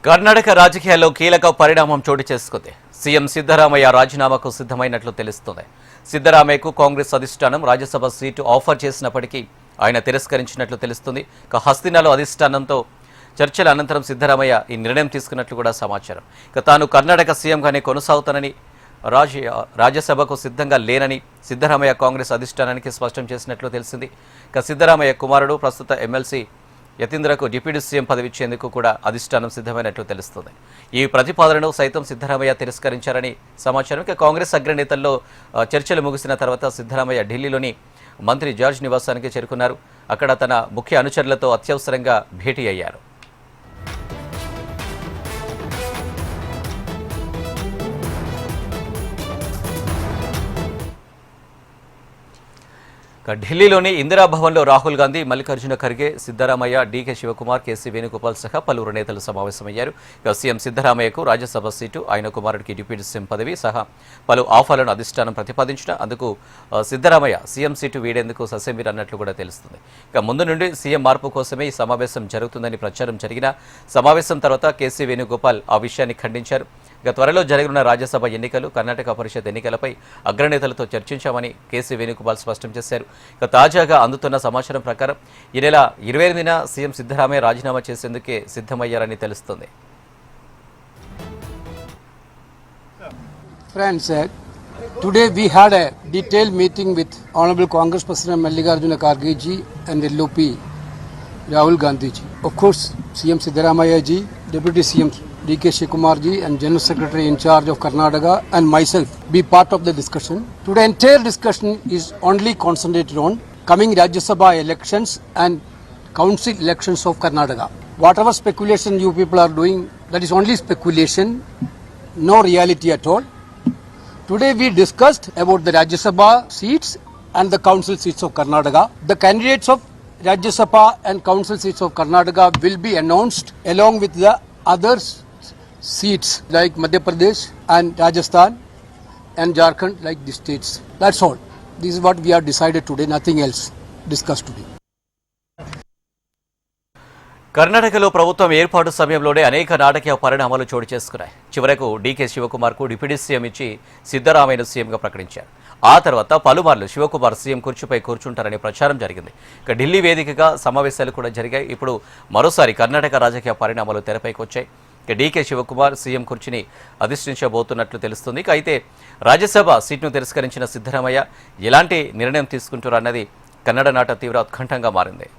కర్ణాటక రాజకీయాల్లో కీలక పరిణామం చోటు చేసుకుంది. సీఎం సిద్ధరామయ్య రాజీనామాకు సిద్ధమైనట్లు తెలుస్తోంది. సిద్ధరామయ్యకు కాంగ్రెస్ అధిష్టానం రాజ్యసభ సీటు ఆఫర్ చేసినప్పటికీ ఆయన తిరస్కరించినట్లు తెలుస్తుంది. హస్తినాలో అధిష్టానంతో చర్చల అనంతరం సిద్ధరామయ్య ఈ నిర్ణయం తీసుకున్నట్లు కూడా సమాచారం. తాను కర్ణాటక సీఎంగానే కొనసాగుతానని, రాజ్యసభకు సిద్ధంగా లేనని సిద్ధరామయ్య కాంగ్రెస్ అధిష్టానానికి స్పష్టం చేసినట్లు తెలిసింది. సిద్ధరామయ్య కుమారుడు ప్రస్తుత ఎమ్మెల్సీ యతీంద్రకు డిప్యూటీ సీఎం పదవి ఇచ్చేందుకు కూడా అధిష్టానం సిద్ధమైనట్లు తెలుస్తుంది. ఈ ప్రతిపాదనను సైతం సిద్ధరామయ్య తిరస్కరించారని సమాచారం. కాంగ్రెస్ అగ్రనేతల్లో చర్చలు ముగిసిన తర్వాత సిద్ధరామయ్య ఢిల్లీలోని మంత్రి జార్జ్ నివాసానికి చేరుకున్నారు. అక్కడ తన ముఖ్య అనుచరులతో అత్యవసరంగా భేటీ అయ్యారు. ఢిల్లీలోని ఇందిరాభవన్లో రాహుల్ గాంధీ, మల్లికార్జున ఖర్గే, సిద్ధరామయ్య, డీకే శివకుమార్, కేసీ వేణుగోపాల్ సహా పలువురు నేతలు సమావేశమయ్యారు. సీఎం సిద్ధరామయ్యకు రాజ్యసభ సీటు, ఆయన కుమారుడికి డిప్యూటీ సీఎం పదవి సహా పలు ఆఫర్లను అధిష్టానం ప్రతిపాదించిన అందుకు సిద్ధరామయ్య సీఎం సీటు వీడేందుకు ససేమిర్ అన్నట్లు కూడా తెలుస్తుంది. ముందు నుండి సీఎం మార్పు కోసమే ఈ సమావేశం జరుగుతుందని ప్రచారం జరిగిన సమావేశం తర్వాత కేసీ వేణుగోపాల్ ఆ విషయాన్ని ఖండించారు. త్వరలో జరగనున్న రాజ్యసభ ఎన్నికలు, కర్ణాటక పరిషత్ ఎన్నికలపై అగ్రనేతలతో చర్చించామని కేసీ వేణుగోపాల్ స్పష్టం చేశారు. తాజాగా అందుతున్న సమాచారం ప్రకారం ఈ నెల 28న సీఎం సిద్ధరామయ్య రాజీనామా చేసేందుకే సిద్ధమయ్యారని తెలుస్తుంది. Friends, today we had a detailed meeting with Honorable Congress President Mallikarjuna Kharge ji and LOP Rahul Gandhi ji. Of course, CM Siddaramaiah ji, Deputy CM D.K. Shivakumar ji and General Secretary in charge of Karnataka and myself be part of the discussion. Today entire discussion is only concentrated on coming Rajya Sabha elections and council elections of Karnataka. Whatever speculation you people are doing, that is only speculation, no reality at all. Today we discussed about the Rajya Sabha seats and the council seats of Karnataka. The candidates of Rajya Sabha and council seats of Karnataka will be announced along with the other seats like Madhya Pradesh and Rajasthan and Jharkhand, like the states. That's all. This is what we have decided today, nothing else discussed today. కర్ణాటకలో ప్రభుత్వం ఏర్పాటు సమయంలోనే అనేక నాటకీయ పరిణామాలు చోటు చేసుకున్నాయి. చివరకు డీకే శివకుమార్కు డిప్యూటీ సీఎం ఇచ్చి సిద్ధరామయ్యను సీఎంగా ప్రకటించారు. ఆ తర్వాత పలుమార్లు శివకుమార్ సీఎం కుర్చీపై కూర్చుంటారనే ప్రచారం జరిగింది. ఢిల్లీ వేదికగా సమావేశాలు కూడా జరిగాయి. ఇప్పుడు మరోసారి కర్ణాటక రాజకీయ పరిణామాలు తెరపైకి వచ్చాయి. డీకే శివకుమార్ సీఎం కుర్చీని అధిష్ఠించబోతున్నట్లు తెలుస్తుంది. అయితే రాజ్యసభ సీట్ను తిరస్కరించిన సిద్ధరామయ్య ఎలాంటి నిర్ణయం తీసుకుంటారన్నది కన్నడ నాట తీవ్ర ఉత్కంఠంగా మారింది.